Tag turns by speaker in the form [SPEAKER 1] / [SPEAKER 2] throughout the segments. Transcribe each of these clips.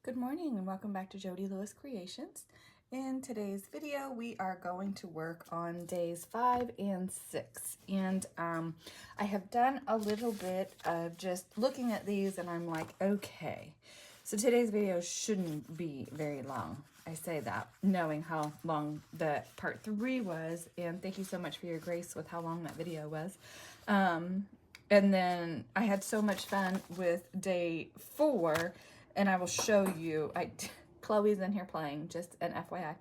[SPEAKER 1] Good morning and welcome back to Jody Lewis Creations. In today's video, we are going to work on days 5 and 6. And I have done a little bit of just looking at these and I'm like, okay. So today's video shouldn't be very long. I say that knowing how long the part 3 was. And thank you so much for your grace with how long that video was. And then I had so much fun with day 4. And I will show you, Chloe's in here playing, just an FYI.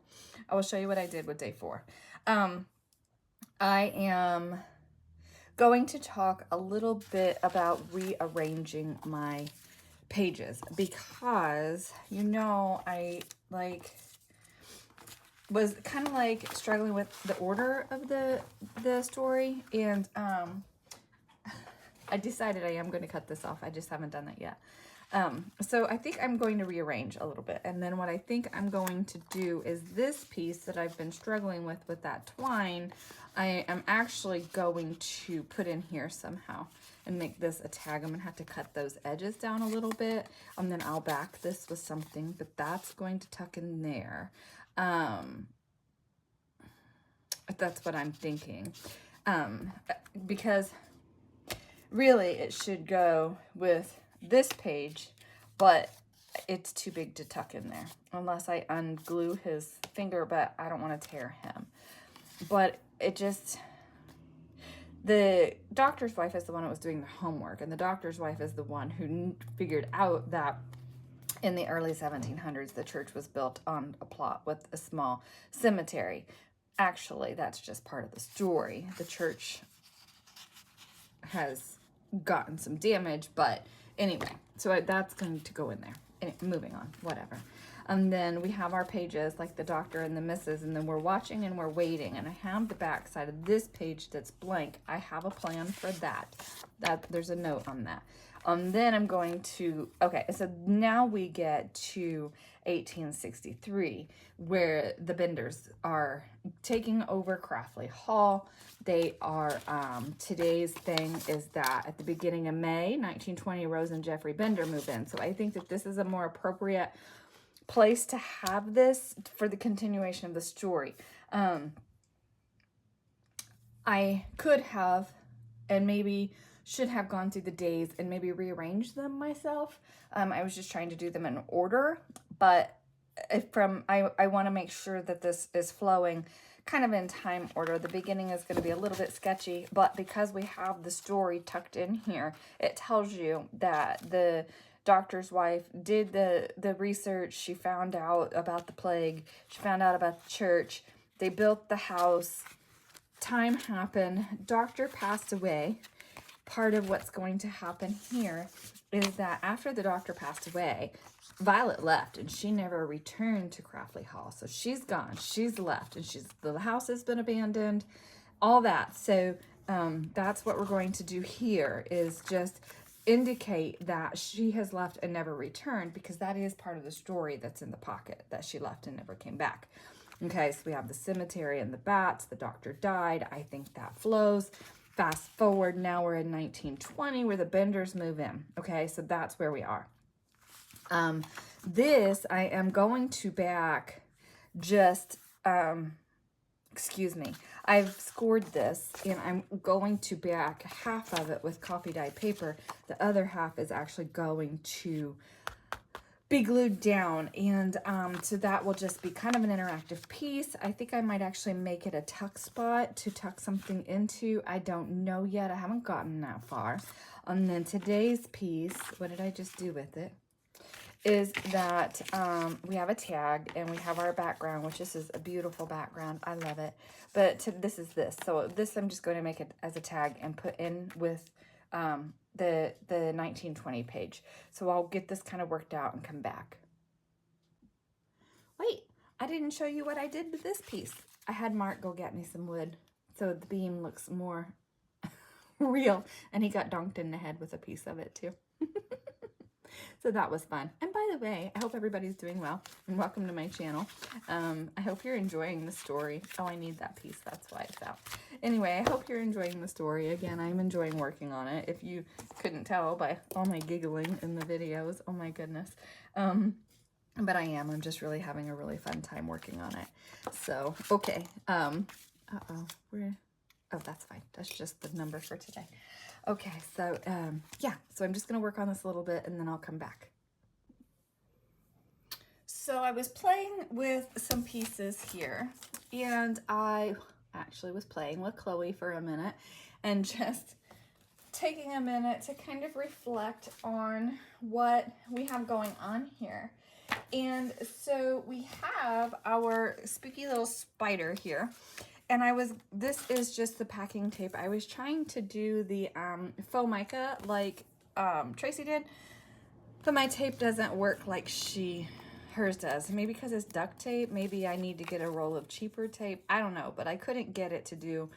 [SPEAKER 1] I will show you what I did with day 4. I am going to talk a little bit about rearranging my pages because, you know, I was kind of like struggling with the order of the story, and I decided I am going to cut this off. I just haven't done that yet. So I think I'm going to rearrange a little bit. And then what I think I'm going to do is this piece that I've been struggling with that twine, I am actually going to put in here somehow and make this a tag. I'm going to have to cut those edges down a little bit. And then I'll back this with something, but that's going to tuck in there. That's what I'm thinking. Because really it should go with this page, but it's too big to tuck in there unless I unglue his finger, but I don't want to tear him. But it just, the doctor's wife is the one that was doing the homework, and the doctor's wife is the one who figured out that in the early 1700s the church was built on a plot with a small cemetery. Actually, that's just part of the story. The church has gotten some damage, but anyway, so that's going to go in there. Anyway, moving on, whatever. And then we have our pages like the doctor and the missus, and then we're watching and we're waiting. And I have the back side of this page that's blank. I have a plan for that. There's a note on that. Then I'm going to, okay, so now we get to 1863, where the Benders are taking over Crafty Hall. They are, today's thing is that at the beginning of May, 1920, Rose and Jeffrey Bender move in. So I think that this is a more appropriate place to have this for the continuation of the story. I could have, and maybe should have gone through the days and maybe rearranged them myself. I was just trying to do them in order, but I want to make sure that this is flowing kind of in time order. The beginning is going to be a little bit sketchy, but because we have the story tucked in here, it tells you that the doctor's wife did the research. She found out about the plague. She found out about the church. They built the house. Time happened. Doctor passed away. Part of what's going to happen here is that after the doctor passed away, Violet left and she never returned to Crafty Hall. So she's gone, she's left, and the house has been abandoned, all that. So that's what we're going to do here, is just indicate that she has left and never returned, because that is part of the story that's in the pocket, that she left and never came back. Okay, so we have the cemetery and the bats. The doctor died. I think that flows. Fast forward, now we're in 1920 where the Benders move in. Okay, so that's where we are. This, I am going to back just, excuse me, I've scored this and I'm going to back half of it with copy dye paper. The other half is actually going to be glued down, and so that will just be kind of an interactive piece. I think I might actually make it a tuck spot to tuck something into. I don't know yet. I haven't gotten that far. And then today's piece, what did I just do with it, is that we have a tag and we have our background, which this is a beautiful background. I love it. But this is this. So this I'm just going to make it as a tag and put in with the 1920 page. So I'll get this kind of worked out and come back. Wait, I didn't show you what I did with this piece. I had Mark go get me some wood so the beam looks more real, and he got donked in the head with a piece of it too. So that was fun. And by the way, I hope everybody's doing well, and welcome to my channel. I hope you're enjoying the story. Oh, I need that piece. That's why it's out. Anyway, I hope you're enjoying the story. Again, I'm enjoying working on it. If you couldn't tell by all my giggling in the videos, oh my goodness. but I'm just really having a really fun time working on it. So, okay. Uh-oh, oh, that's fine. That's just the number for today. Okay, so, yeah, so I'm just going to work on this a little bit and then I'll come back. So I was playing with some pieces here, and I actually was playing with Chloe for a minute and just taking a minute to kind of reflect on what we have going on here. And so we have our spooky little spider here. And this is just the packing tape. I was trying to do the faux mica like Tracy did, but my tape doesn't work like hers does. Maybe because it's duct tape. Maybe I need to get a roll of cheaper tape. I don't know, but I couldn't get it to do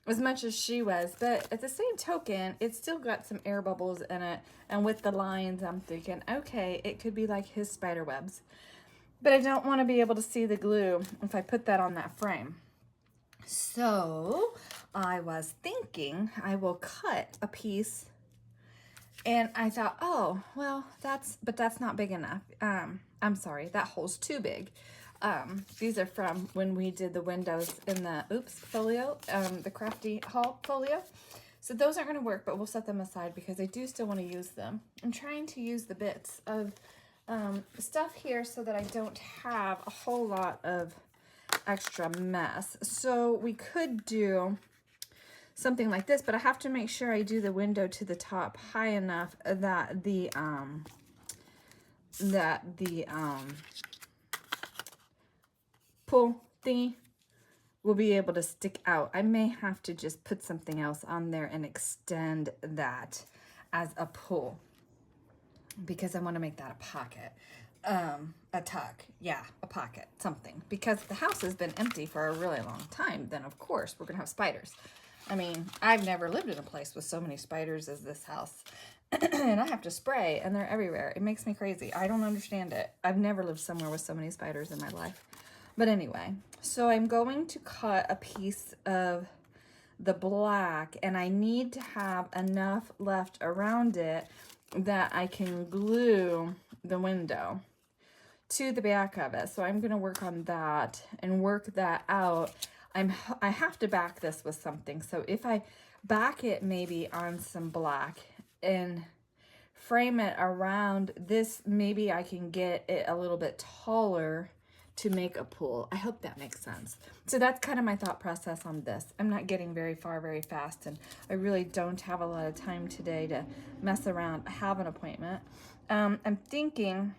[SPEAKER 1] as much as she was. But at the same token, it's still got some air bubbles in it. And with the lines, I'm thinking, okay, it could be like his spider webs. But I don't want to be able to see the glue if I put that on that frame. So I was thinking I will cut a piece, and I thought, oh, well, that's not big enough. I'm sorry, that hole's too big. These are from when we did the windows in the folio, the Crafty haul folio. So those aren't going to work, but we'll set them aside because I do still want to use them. I'm trying to use the bits of stuff here so that I don't have a whole lot of extra mess. So we could do something like this, but I have to make sure I do the window to the top high enough that the pull thingy will be able to stick out. I may have to just put something else on there and extend that as a pull because I want to make that a pocket. A tuck, yeah, a pocket, something. Because the house has been empty for a really long time, then of course we're gonna have spiders. I mean, I've never lived in a place with so many spiders as this house. And I have to spray, and they're everywhere. It makes me crazy. I don't understand it. I've never lived somewhere with so many spiders in my life. But anyway, so I'm going to cut a piece of the black, and I need to have enough left around it that I can glue the window to the back of it. So I'm going to work on that and work that out. I have to back this with something. So if I back it maybe on some black and frame it around this, maybe I can get it a little bit taller to make a pool. I hope that makes sense. So that's kind of my thought process on this. I'm not getting very far very fast, and I really don't have a lot of time today to mess around. I have an appointment. I'm thinking,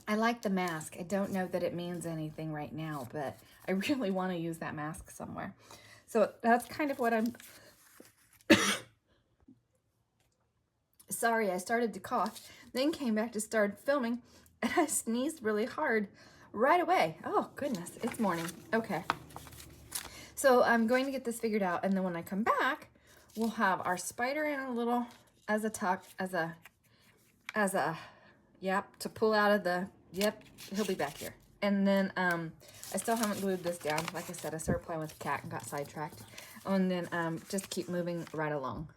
[SPEAKER 1] I like the mask. I don't know that it means anything right now, but I really want to use that mask somewhere. So that's kind of what I'm... Sorry, I started to cough, then came back to start filming, and I sneezed really hard right away. Oh, goodness, it's morning. Okay. So I'm going to get this figured out, and then when I come back, we'll have our spider in a little, as a tuck, yep, to pull out of the, yep, he'll be back here. And then I still haven't glued this down. Like I said, I started playing with the cat and got sidetracked. And then just keep moving right along.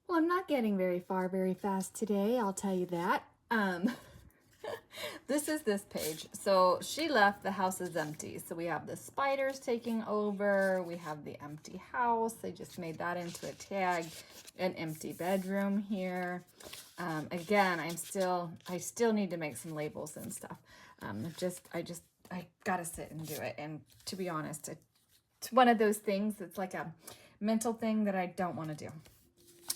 [SPEAKER 1] Well, I'm not getting very far very fast today, I'll tell you that. This is this page. So she left, the house is empty. So we have the spiders taking over. We have the empty house. They just made that into a tag. An empty bedroom here. Again, I still need to make some labels and stuff. I gotta sit and do it. And to be honest, it's one of those things that's like a mental thing that I don't want to do.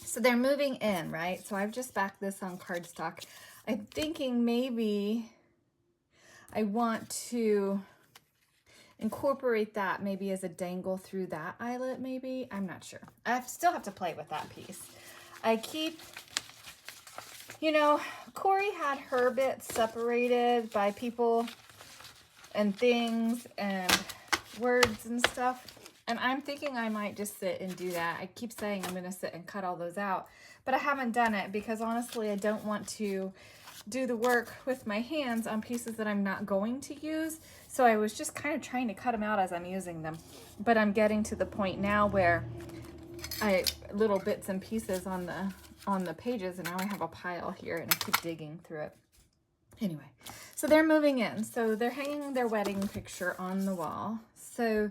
[SPEAKER 1] So they're moving in, right? So I've just backed this on cardstock. I'm thinking maybe I want to incorporate that maybe as a dangle through that eyelet, maybe. I'm not sure. I still have to play with that piece. I keep, you know, Corey had her bits separated by people and things and words and stuff. And I'm thinking I might just sit and do that. I keep saying I'm going to sit and cut all those out. But I haven't done it because honestly, I don't want to do the work with my hands on pieces that I'm not going to use. So I was just kind of trying to cut them out as I'm using them. But I'm getting to the point now where little bits and pieces on the pages, and now I have a pile here and I keep digging through it. Anyway, So they're moving in. So they're hanging their wedding picture on the wall. So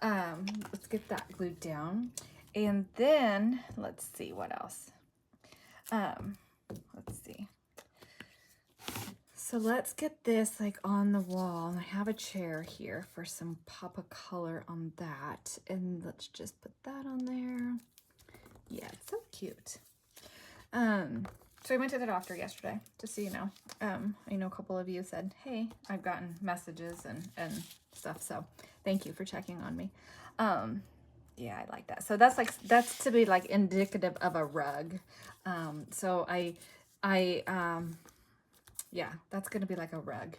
[SPEAKER 1] let's get that glued down. And then let's see what else. Let's see. So let's get this like on the wall. And I have a chair here for some pop of color on that. And let's just put that on there. Yeah, it's so cute. So I went to the doctor yesterday, just so you know. I know a couple of you said, hey, I've gotten messages and stuff. So thank you for checking on me. Yeah, I like that. So that's to be like indicative of a rug. So yeah, that's going to be like a rug.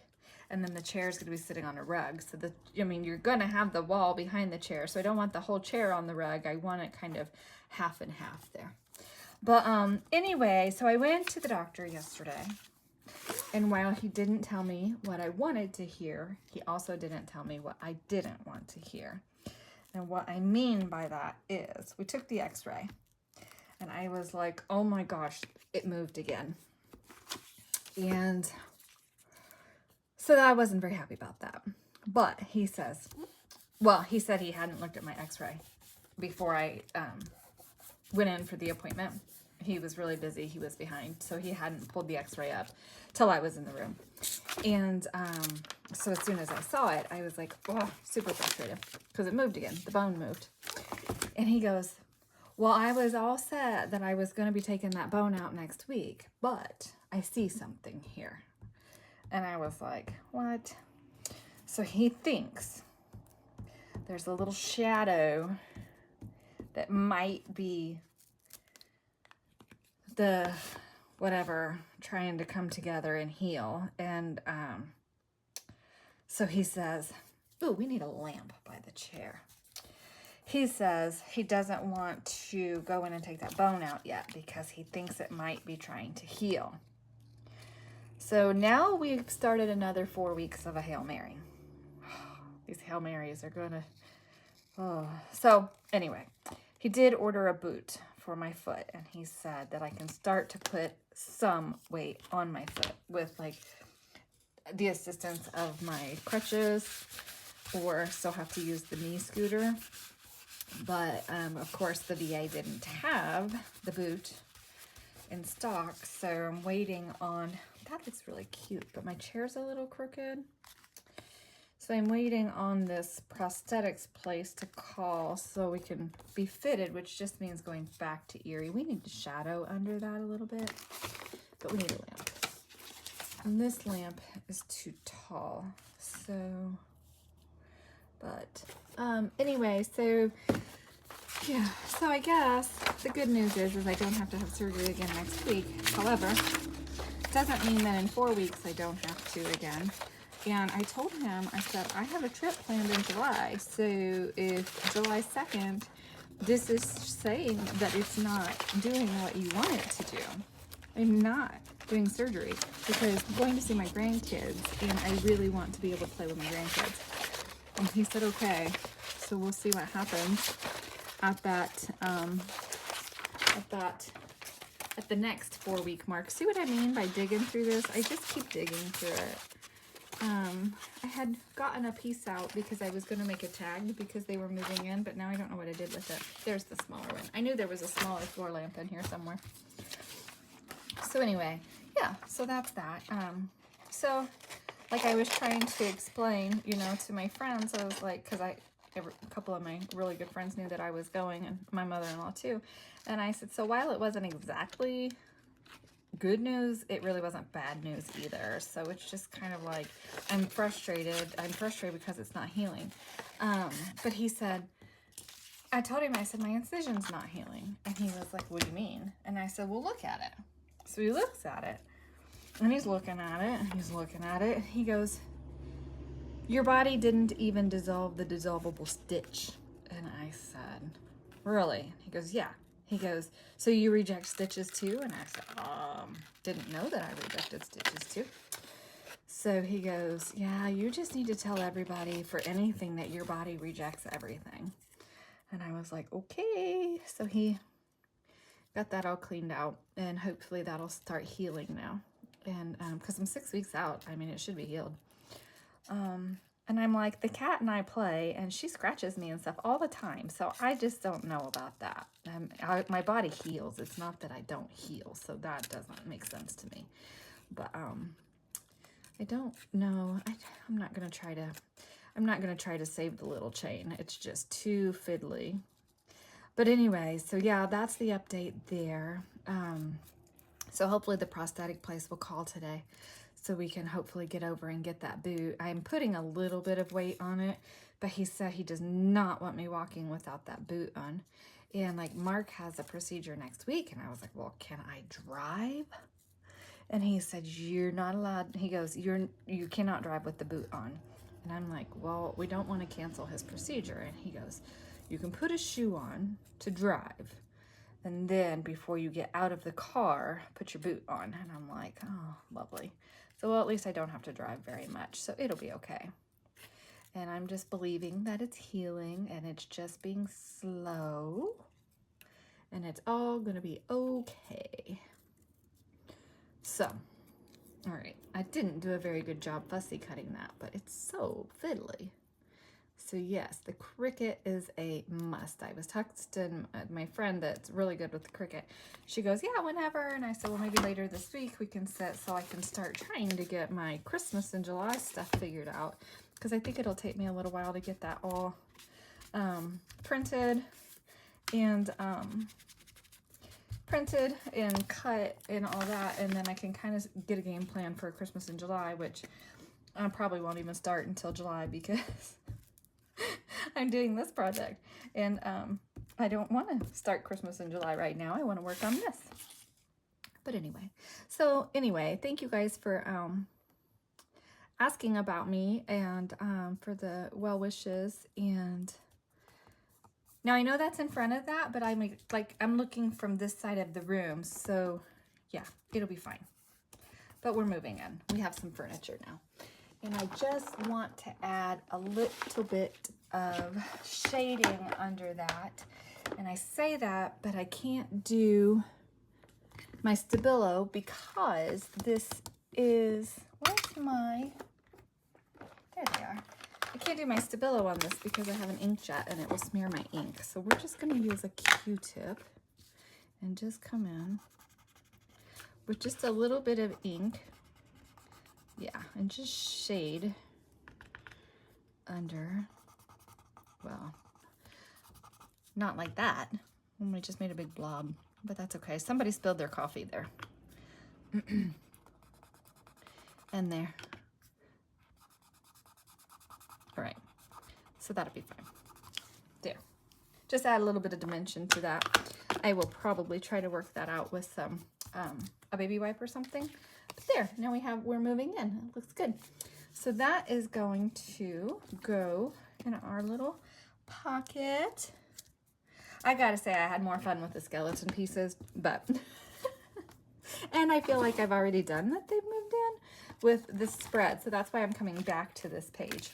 [SPEAKER 1] And then the chair is going to be sitting on a rug. So you're going to have the wall behind the chair. So I don't want the whole chair on the rug. I want it kind of half and half there. But anyway, so I went to the doctor yesterday. And while he didn't tell me what I wanted to hear, he also didn't tell me what I didn't want to hear. And what I mean by that is we took the x-ray. And I was like, oh my gosh, it moved again. And so I wasn't very happy about that. But he said he hadn't looked at my x-ray before I went in for the appointment. He was really busy. He was behind. So he hadn't pulled the x-ray up till I was in the room. And so as soon as I saw it, I was like, oh, super frustrated because it moved again. The bone moved. And he goes, well, I was all set that I was going to be taking that bone out next week, but I see something here. And I was like, what? So he thinks there's a little shadow that might be the whatever trying to come together and heal. And so he says, ooh, we need a lamp by the chair. He says he doesn't want to go in and take that bone out yet because he thinks it might be trying to heal. So now we've started another 4 weeks of a Hail Mary. These Hail Marys are gonna, oh. So anyway, he did order a boot for my foot, and he said that I can start to put some weight on my foot with like the assistance of my crutches, or still have to use the knee scooter. But of course the VA didn't have the boot in stock, so I'm waiting on, that looks really cute, but my chair's a little crooked. So I'm waiting on this prosthetics place to call so we can be fitted, which just means going back to Erie. We need to shadow under that a little bit, but we need a lamp. And this lamp is too tall, so, but anyway, so yeah, so I guess the good news is I don't have to have surgery again next week. However, it doesn't mean that in 4 weeks I don't have to again. And I told him, I said, I have a trip planned in July. So if July 2nd, this is saying that it's not doing what you want it to do, I'm not doing surgery because I'm going to see my grandkids and I really want to be able to play with my grandkids. And he said, okay, so we'll see what happens at the next 4 week mark. See what I mean by digging through this? I just keep digging through it. I had gotten a piece out because I was going to make a tag because they were moving in, but now I don't know what I did with it. There's the smaller one. I knew there was a smaller floor lamp in here somewhere. So anyway, yeah, so that's that. So like I was trying to explain, you know, to my friends, I was like, because a couple of my really good friends knew that I was going, and my mother-in-law too. And I said, so while it wasn't exactly good news, it really wasn't bad news either. So it's just kind of like, I'm frustrated because it's not healing. But he said, I told him, I said, my incision's not healing. And he was like, what do you mean? And I said, well, look at it. So he looks at it, and he's looking at it, and he's looking at it. He goes, your body didn't even dissolve the dissolvable stitch. And I said, really? He goes, yeah. He goes, so you reject stitches too? And I said, didn't know that I rejected stitches too. So he goes, yeah, you just need to tell everybody for anything that your body rejects everything. And I was like, okay. So he got that all cleaned out, and hopefully that'll start healing now. And because I'm 6 weeks out, I mean, it should be healed. And I'm like, the cat and I play, and she scratches me and stuff all the time. So I just don't know about that. My body heals. It's not that I don't heal. So that doesn't make sense to me. But I don't know. I'm not gonna try to save the little chain. It's just too fiddly. But anyway, so yeah, that's the update there. So hopefully the prosthetic place will call today, so we can hopefully get over and get that boot. I'm putting a little bit of weight on it, but he said he does not want me walking without that boot on. And like, Mark has a procedure next week, and I was like, well, can I drive? And he said, you're not allowed. He goes, you cannot drive with the boot on. And I'm like, well, we don't want to cancel his procedure. And he goes, you can put a shoe on to drive, and then before you get out of the car, put your boot on. And I'm like, oh, lovely. So, well, at least I don't have to drive very much, so it'll be okay. And I'm just believing that it's healing, and it's just being slow, and it's all gonna be okay. So, all right, I didn't do a very good job fussy cutting that, but it's so fiddly. So yes, the Cricut is a must. I was texting my friend that's really good with the Cricut. She goes, yeah, whenever. And I said, well, maybe later this week we can sit so I can start trying to get my Christmas and July stuff figured out. Because I think it'll take me a little while to get that all printed and cut and all that. And then I can kind of get a game plan for Christmas in July, which I probably won't even start until July because I'm doing this project, and I don't want to start Christmas in July right now. I want to work on this. But anyway, thank you guys for asking about me and for the well wishes. And now I know that's in front of that, but I'm looking from this side of the room, so yeah, it'll be fine. But we're moving in. We have some furniture now. And I just want to add a little bit of shading under that. And I say that, but I can't do my Stabilo because this is, there they are. I can't do my Stabilo on this because I have an inkjet and it will smear my ink. So we're just gonna use a Q-tip and just come in with just a little bit of ink. Yeah, and just shade under, well, not like that. We just made a big blob, but that's okay. Somebody spilled their coffee there. And there. All right, so that'll be fine. There. Just add a little bit of dimension to that. I will probably try to work that out with some, a baby wipe or something. But there, now we're moving in. It looks good. So that is going to go in our little pocket. I gotta say, I had more fun with the skeleton pieces, but and I feel like I've already done that they've moved in with this spread. So that's why I'm coming back to this page.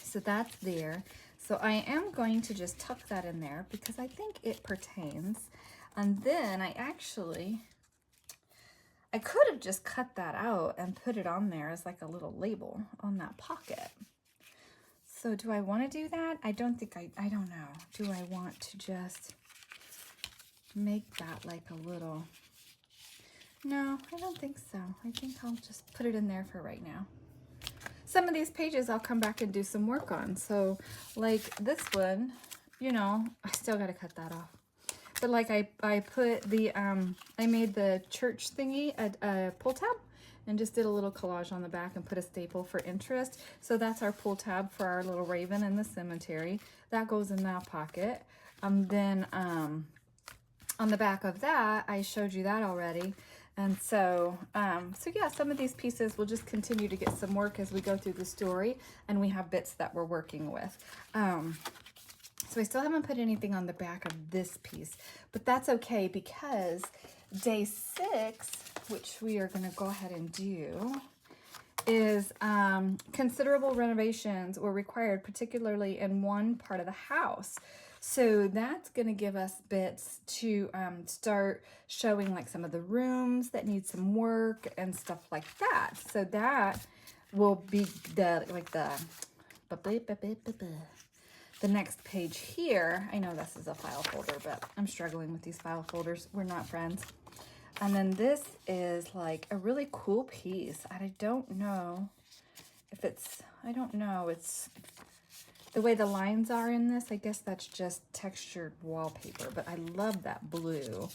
[SPEAKER 1] So that's there. So I am going to just tuck that in there because I think it pertains. And then I could have just cut that out and put it on there as like a little label on that pocket. So do I want to do that? I don't think I don't know. Do I want to just make that like a little, no, I don't think so. I think I'll just put it in there for right now. Some of these pages I'll come back and do some work on. So like this one, you know, I still got to cut that off. But like I put the, I made the church thingy a pull tab and just did a little collage on the back and put a staple for interest. So that's our pull tab for our little raven in the cemetery. That goes in that pocket. Then on the back of that, I showed you that already. And so, so yeah, some of these pieces will just continue to get some work as we go through the story and we have bits that we're working with. So I still haven't put anything on the back of this piece, but that's okay because day 6, which we are going to go ahead and do, is considerable renovations were required, particularly in one part of the house. So that's going to give us bits to start showing like some of the rooms that need some work and stuff like that. So that will be the next page here. I know this is a file folder, but I'm struggling with these file folders. We're not friends. And then this is like a really cool piece. I don't know if it's, it's the way the lines are in this. I guess that's just textured wallpaper, but I love that blue.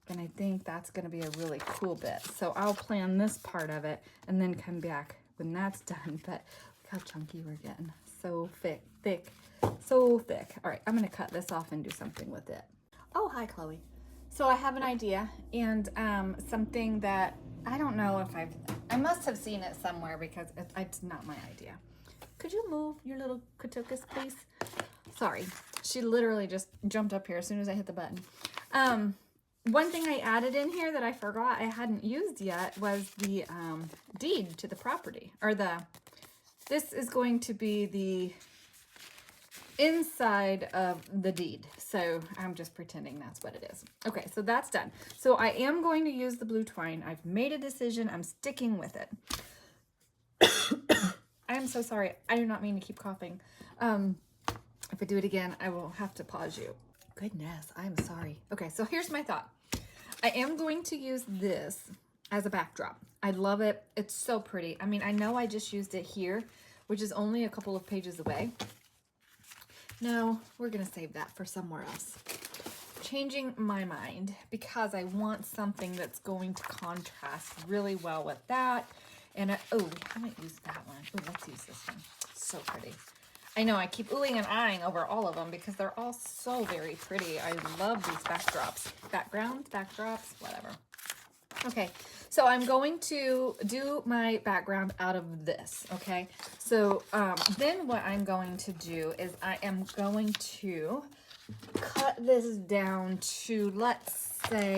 [SPEAKER 1] And I think that's gonna be a really cool bit. So I'll plan this part of it and then come back when that's done. But look how chunky we're getting. So thick, so thick. All right, I'm gonna cut this off and do something with it. Oh, hi, Chloe. So I have an idea and something that I don't know if I must have seen it somewhere because it's not my idea. Could you move your little Katokas, please? Sorry, she literally just jumped up here as soon as I hit the button. One thing I added in here that I forgot I hadn't used yet was the deed to the property, or this is going to be the inside of the deed. So I'm just pretending that's what it is. Okay, so that's done. So I am going to use the blue twine. I've made a decision. I'm sticking with it. I am so sorry. I do not mean to keep coughing. If I do it again, I will have to pause you. Goodness, I'm sorry. Okay, so here's my thought. I am going to use this as a backdrop. I love it. It's so pretty. I mean, I know I just used it here, which is only a couple of pages away. No, we're going to save that for somewhere else. Changing my mind because I want something that's going to contrast really well with that. And oh, we haven't used that one. Oh, let's use this one. So pretty. I know I keep oohing and eyeing over all of them because they're all so very pretty. I love these backdrops. Backdrops, whatever. Okay, so I'm going to do my background out of this, okay? So then what I'm going to do is I am going to cut this down to, let's say,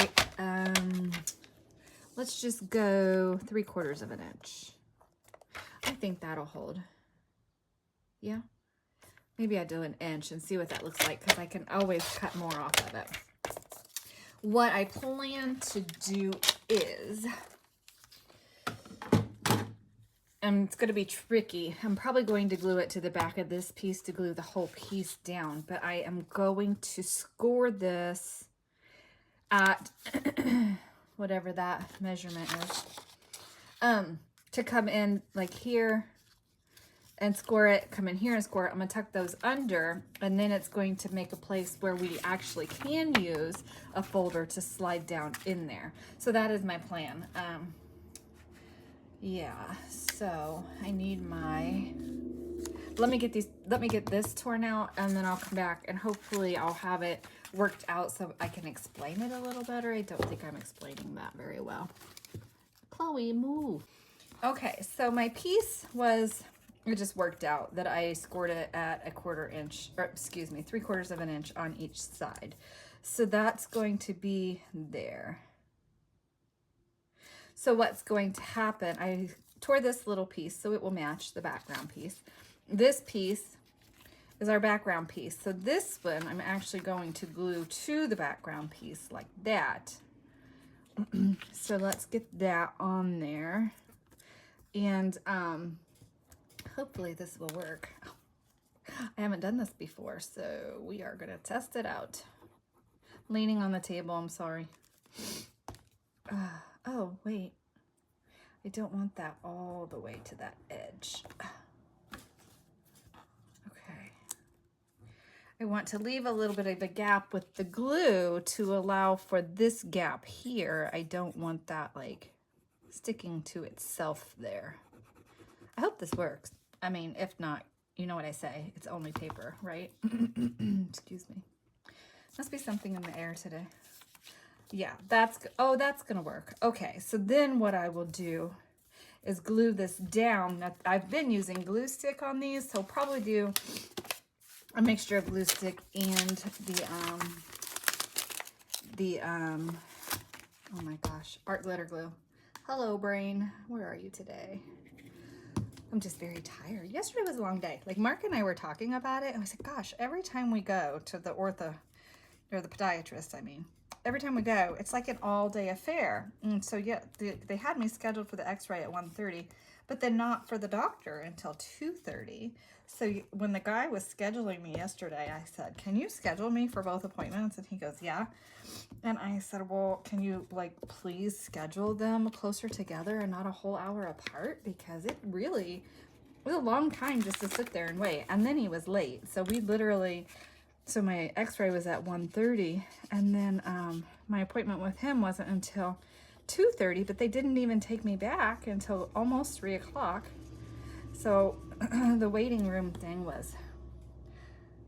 [SPEAKER 1] let's just go 3/4 of an inch. I think that'll hold. Yeah? Maybe I do an inch and see what that looks like because I can always cut more off of it. What I plan to do is, and it's going to be tricky, I'm probably going to glue it to the back of this piece to glue the whole piece down, but I am going to score this at whatever that measurement is, to come in like here and score it, come in here and score it. I'm gonna tuck those under, and then it's going to make a place where we actually can use a folder to slide down in there. So that is my plan. Yeah, so I need my, let me get this torn out, and then I'll come back and hopefully I'll have it worked out so I can explain it a little better. I don't think I'm explaining that very well. Chloe, move. Okay, so my piece was, it just worked out that I scored it at 1/4 inch, or excuse me, 3/4 of an inch on each side. So that's going to be there. So what's going to happen, I tore this little piece so it will match the background piece. This piece is our background piece. So this one I'm actually going to glue to the background piece like that. So let's get that on there. And hopefully this will work. I haven't done this before, so we are gonna test it out. Leaning on the table, I'm sorry. Oh, wait. I don't want that all the way to that edge. Okay. I want to leave a little bit of a gap with the glue to allow for this gap here. I don't want that like sticking to itself there. I hope this works. I mean, if not, you know what I say. It's only paper, right? Excuse me. Must be something in the air today. Yeah, that's gonna work. Okay, so then what I will do is glue this down. Now, I've been using glue stick on these, so I'll probably do a mixture of glue stick and oh my gosh, art glitter glue. Hello, brain. Where are you today? I'm just very tired. Yesterday was a long day. Like Mark and I were talking about it, and I said, gosh, every time we go to the ortho, or the podiatrist, I mean, every time we go, it's like an all-day affair. And so, yeah, they had me scheduled for the x-ray at 1:30, but then not for the doctor until 2:30. So when the guy was scheduling me yesterday, I said, can you schedule me for both appointments? And he goes, yeah. And I said, well, can you, like, please schedule them closer together and not a whole hour apart? Because it really was a long time just to sit there and wait. And then he was late. So we literally... So my x-ray was at 1:30, and then my appointment with him wasn't until 2:30, but they didn't even take me back until almost 3 o'clock. So the waiting room thing was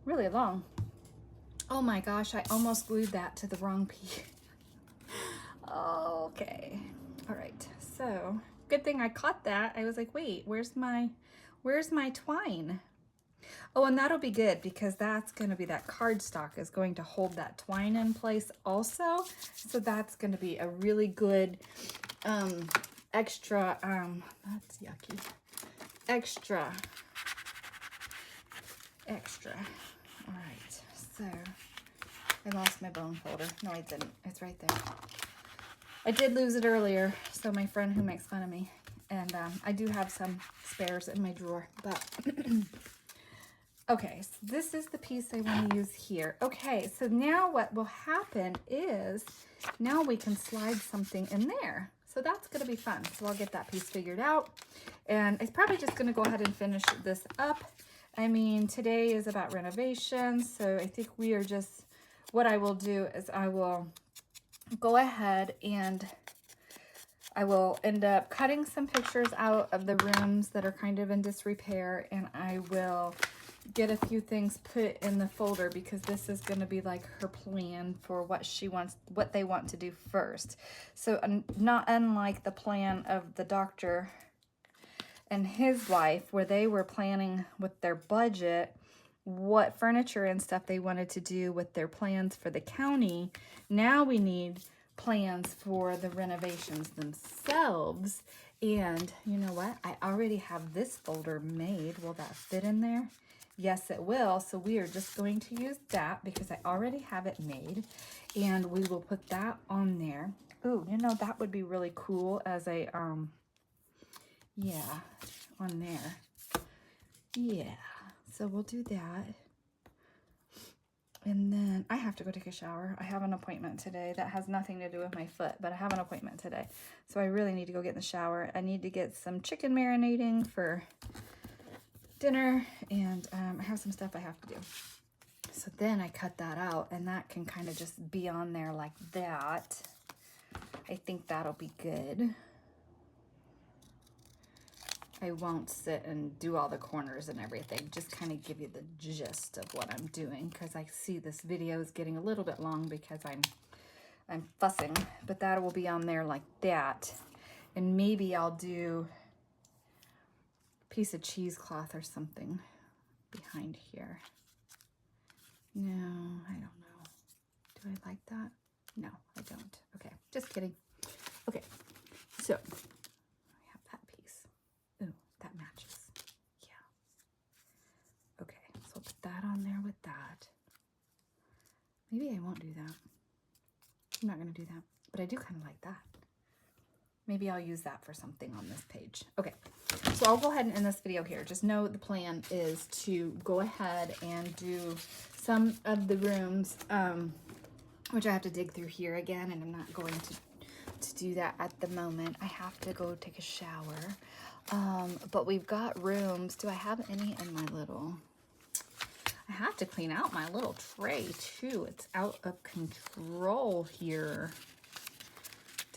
[SPEAKER 1] really long. Oh my gosh, I almost glued that to the wrong piece. Okay, all right, so good thing I caught that. I was like, wait, where's my twine? Oh, and that'll be good because that's going to be, that cardstock is going to hold that twine in place also. So that's going to be a really good extra, that's yucky, extra. All right, so I lost my bone folder. No, I didn't. It's right there. I did lose it earlier, so my friend who makes fun of me. And I do have some spares in my drawer, but... Okay, so this is the piece I want to use here. Okay, so now what will happen is now we can slide something in there. So that's going to be fun. So I'll get that piece figured out. And it's probably just going to go ahead and finish this up. I mean, today is about renovation. So I think we are just, what I will do is I will go ahead and I will end up cutting some pictures out of the rooms that are kind of in disrepair. And I will get a few things put in the folder because this is going to be like her plan for what she wants, what they want to do first. So not unlike the plan of the doctor and his wife, where they were planning with their budget what furniture and stuff they wanted to do with their plans for the county. Now we need plans for the renovations themselves. And you know what? I already have this folder made. Will that fit in there? Yes, it will. So we are just going to use that because I already have it made, and we will put that on there. Oh, you know, that would be really cool as a, yeah, on there. Yeah, so we'll do that. And then I have to go take a shower. I have an appointment today that has nothing to do with my foot, but I have an appointment today. So I really need to go get in the shower. I need to get some chicken marinating for dinner, and I have some stuff I have to do. So then I cut that out, and that can kind of just be on there like that. I think that'll be good. I won't sit and do all the corners and everything, just kind of give you the gist of what I'm doing, because I see this video is getting a little bit long because I'm fussing, but that will be on there like that. And maybe I'll do piece of cheesecloth or something behind here. No, I don't know. Do I like that? No, I don't. Okay, just kidding. Okay, so I have that piece. Ooh, that matches. Yeah. Okay, so I'll put that on there with that. Maybe I won't do that. I'm not going to do that, but I do kind of like that. Maybe I'll use that for something on this page. Okay, so I'll go ahead and end this video here. Just know the plan is to go ahead and do some of the rooms, which I have to dig through here again, and I'm not going to do that at the moment. I have to go take a shower. But we've got rooms. Do I have any in my little... I have to clean out my little tray too. It's out of control here.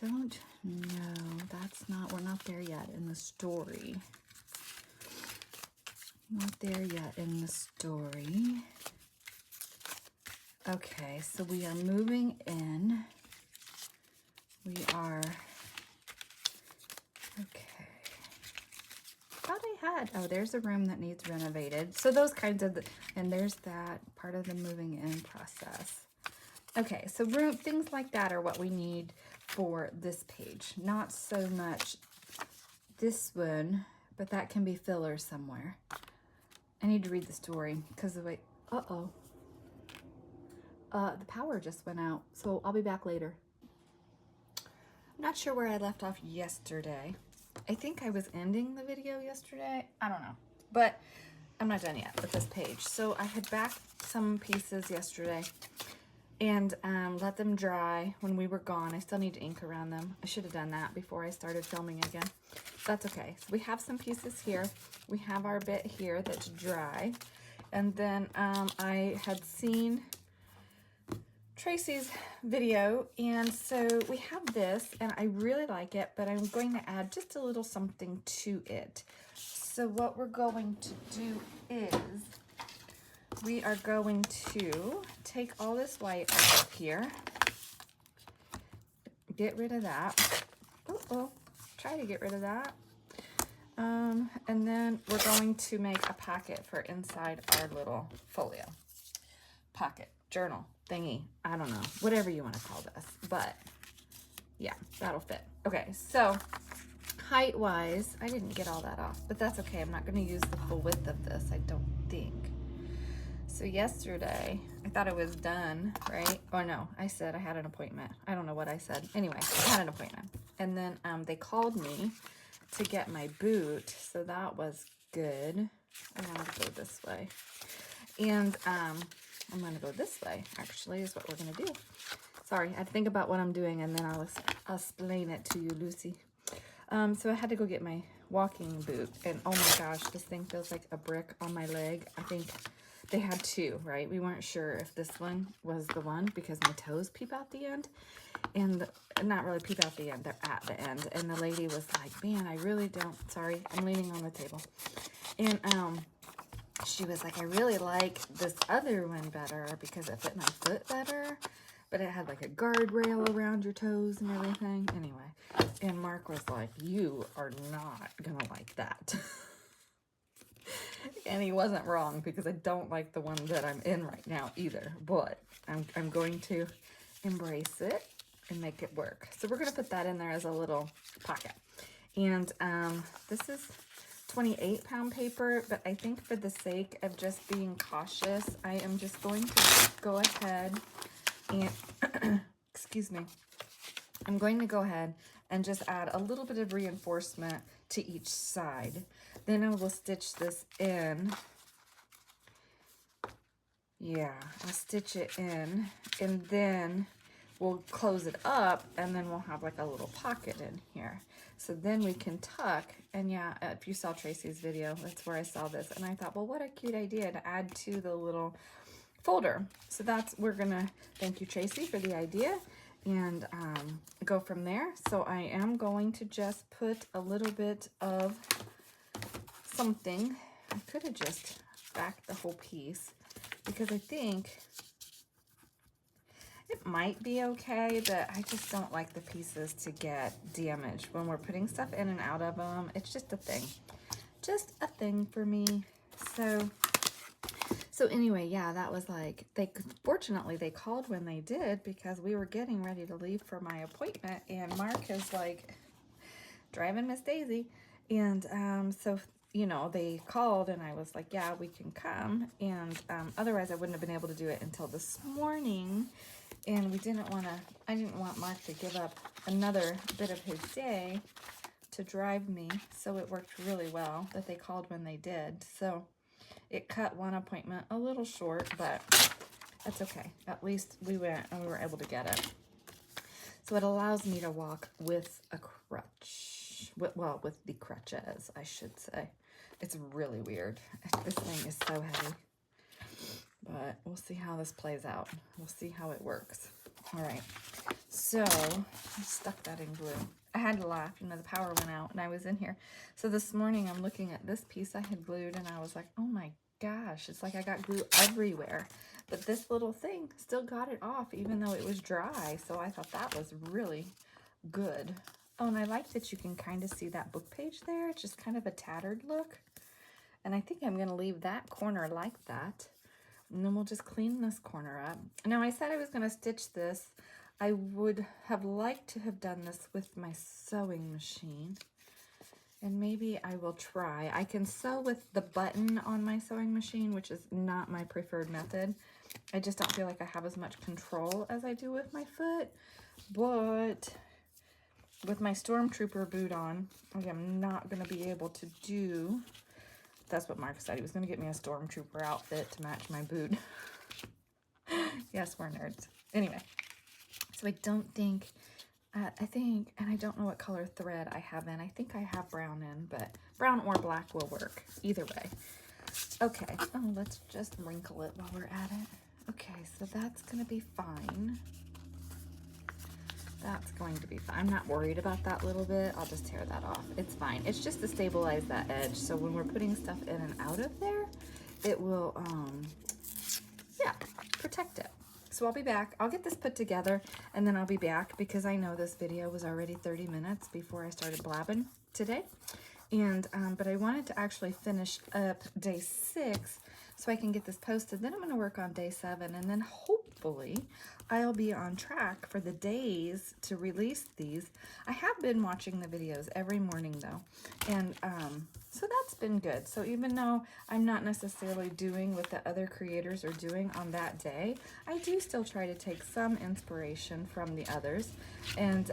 [SPEAKER 1] Don't... No, that's not, we're not there yet in the story. Not there yet in the story. Okay, so we are moving in. We are, okay. Thought I had, oh, there's a room that needs renovated. So those kinds of, and there's that part of the moving in process. Okay, so things like that are what we need for this page. Not so much this one, but that can be filler somewhere. I need to read the story because the way, the power just went out, so I'll be back later. I'm not sure where I left off yesterday. I think I was ending the video yesterday. I don't know, but I'm not done yet with this page. So I had backed some pieces yesterday and let them dry when we were gone. I still need to ink around them. I should have done that before I started filming again. That's okay. So we have some pieces here. We have our bit here that's dry. And then I had seen Tracy's video, and so we have this, and I really like it, but I'm going to add just a little something to it. So what we're going to do is we are going to take all this white out of here, get rid of that. Try to get rid of that. And then we're going to make a pocket for inside our little folio. Pocket, journal, thingy, I don't know, whatever you want to call this, but yeah, that'll fit. Okay, so height-wise, I didn't get all that off, but that's okay. I'm not going to use the full width of this, I don't think. So yesterday, I thought it was done, right? Or no, I said I had an appointment. I don't know what I said. Anyway, I had an appointment. And then they called me to get my boot, so that was good. I want to go this way. And I'm going to go this way, actually, is what we're going to do. Sorry, I think about what I'm doing, and then I'll explain it to you, Lucy. So I had to go get my walking boot, and oh my gosh, this thing feels like a brick on my leg. I think they had two, right? We weren't sure if this one was the one because my toes peep out the end, and not really peep out the end, they're at the end. And the lady was like, man, I really don't, sorry, I'm leaning on the table. And she was like, I really like this other one better because it fit my foot better, but it had like a guardrail around your toes and everything. Anyway, and Mark was like, you are not gonna like that. And he wasn't wrong because I don't like the one that I'm in right now either, but I'm going to embrace it and make it work. So we're gonna put that in there as a little pocket. And this is 28-pound paper, but I think for the sake of just being cautious, I am just going to go ahead and, excuse me, I'm going to go ahead and just add a little bit of reinforcement to each side. Then I will stitch this in. Yeah, I'll stitch it in, and then we'll close it up, and then we'll have like a little pocket in here. So then we can tuck, and yeah, if you saw Tracy's video, that's where I saw this, and I thought, well, what a cute idea to add to the little folder. So we're gonna, thank you, Tracy, for the idea, and go from there. So I am going to just put a little bit of something. I could have just backed the whole piece because I think it might be okay, but I just don't like the pieces to get damaged when we're putting stuff in and out of them. It's just a thing for me. So anyway, yeah, that was like, fortunately they called when they did because we were getting ready to leave for my appointment, and Mark is like driving Miss Daisy, and so you know, they called and I was like, yeah, we can come, and otherwise I wouldn't have been able to do it until this morning. And I didn't want Mark to give up another bit of his day to drive me, so it worked really well that they called when they did. So it cut one appointment a little short, but that's okay. At least we went and we were able to get it. So it allows me to walk with a crutch. Well, with the crutches, I should say. It's really weird. This thing is so heavy. But we'll see how this plays out. We'll see how it works. All right. So I stuck that in glue. I had to laugh. You know, the power went out and I was in here. So this morning I'm looking at this piece I had glued and I was like, oh my gosh, it's like I got glue everywhere. But this little thing still got it off even though it was dry. So I thought that was really good. Oh, and I like that you can kind of see that book page there. It's just kind of a tattered look. And I think I'm going to leave that corner like that. And then we'll just clean this corner up. Now, I said I was going to stitch this. I would have liked to have done this with my sewing machine. And maybe I will try. I can sew with the button on my sewing machine, which is not my preferred method. I just don't feel like I have as much control as I do with my foot. But with my Stormtrooper boot on, I am not going to be able to do... That's what Mark said. He was going to get me a Stormtrooper outfit to match my boot. Yes, we're nerds. Anyway, so I don't think... I think, and I don't know what color thread I have in. I think I have brown in, but brown or black will work. Either way. Okay. Oh, let's just wrinkle it while we're at it. Okay, so that's going to be fine. That's going to be fine. I'm not worried about that little bit. I'll just tear that off. It's fine. It's just to stabilize that edge. So when we're putting stuff in and out of there, it will, yeah, protect it. So I'll be back. I'll get this put together and then I'll be back because I know this video was already 30 minutes before I started blabbing today. And, but I wanted to actually finish up day 6 so I can get this posted. Then I'm going to work on day 7 and then hopefully I'll be on track for the days to release these. I have been watching the videos every morning though. And, so that's been good. So even though I'm not necessarily doing what the other creators are doing on that day, I do still try to take some inspiration from the others. And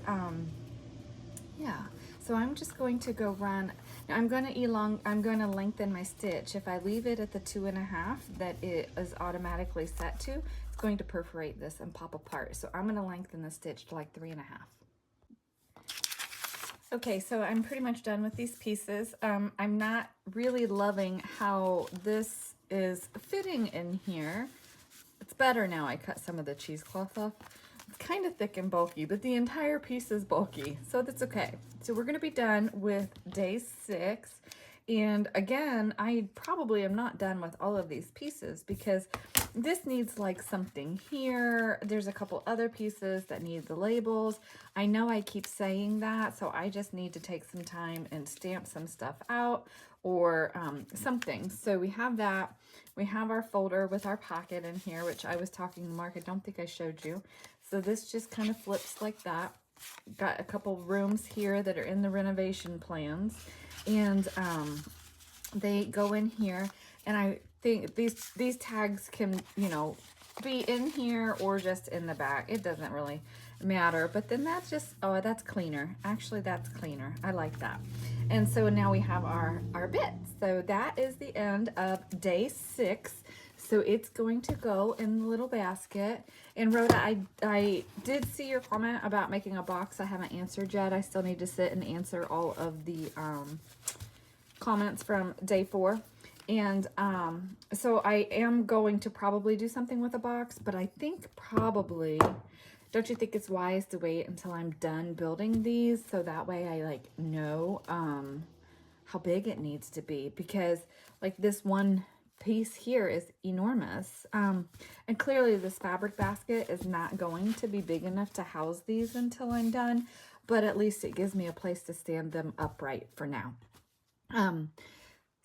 [SPEAKER 1] yeah, so I'm just going to go run. Now I'm going to lengthen my stitch. If I leave it at the 2.5 that it is automatically set to, it's going to perforate this and pop apart. So I'm going to lengthen the stitch to like 3.5. Okay, so I'm pretty much done with these pieces. I'm not really loving how this is fitting in here. It's better now. I cut some of the cheesecloth off. It's kind of thick and bulky, but the entire piece is bulky, so that's okay. So we're going to be done with day 6. And again, I probably am not done with all of these pieces because this needs like something here. There's a couple other pieces that need the labels. I know I keep saying that, so I just need to take some time and stamp some stuff out or something. So we have that. We have our folder with our pocket in here, which I was talking to Mark. I don't think I showed you. So this just kind of flips like that. Got a couple rooms here that are in the renovation plans. And they go in here, and I think these tags can, you know, be in here or just in the back. It doesn't really matter. But then that's just, oh, that's cleaner. Actually, that's cleaner. I like that. And so now we have our bits. So that is the end of day 6. So it's going to go in the little basket. And Rhoda, I did see your comment about making a box. I haven't answered yet. I still need to sit and answer all of the comments from day 4. And so I am going to probably do something with a box, but I think probably, don't you think it's wise to wait until I'm done building these so that way I like know how big it needs to be? Because like this one piece here is enormous, and clearly this fabric basket is not going to be big enough to house these until I'm done, but at least it gives me a place to stand them upright for now.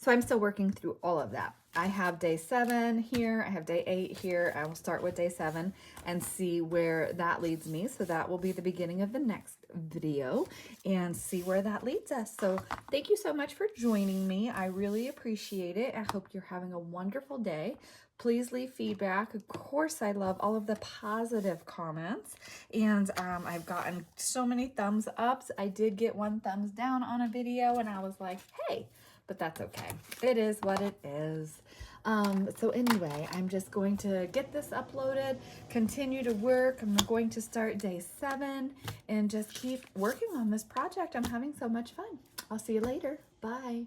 [SPEAKER 1] So I'm still working through all of that. I have day 7 here, I have day 8 here. I will start with day 7 and see where that leads me. So that will be the beginning of the next video and see where that leads us. So thank you so much for joining me. I really appreciate it. I hope you're having a wonderful day. Please leave feedback. Of course, I love all of the positive comments. And I've gotten so many thumbs ups. I did get 1 thumbs down on a video and I was like, hey, but that's okay. It is what it is. So anyway, I'm just going to get this uploaded, continue to work. I'm going to start day 7 and just keep working on this project. I'm having so much fun. I'll see you later. Bye.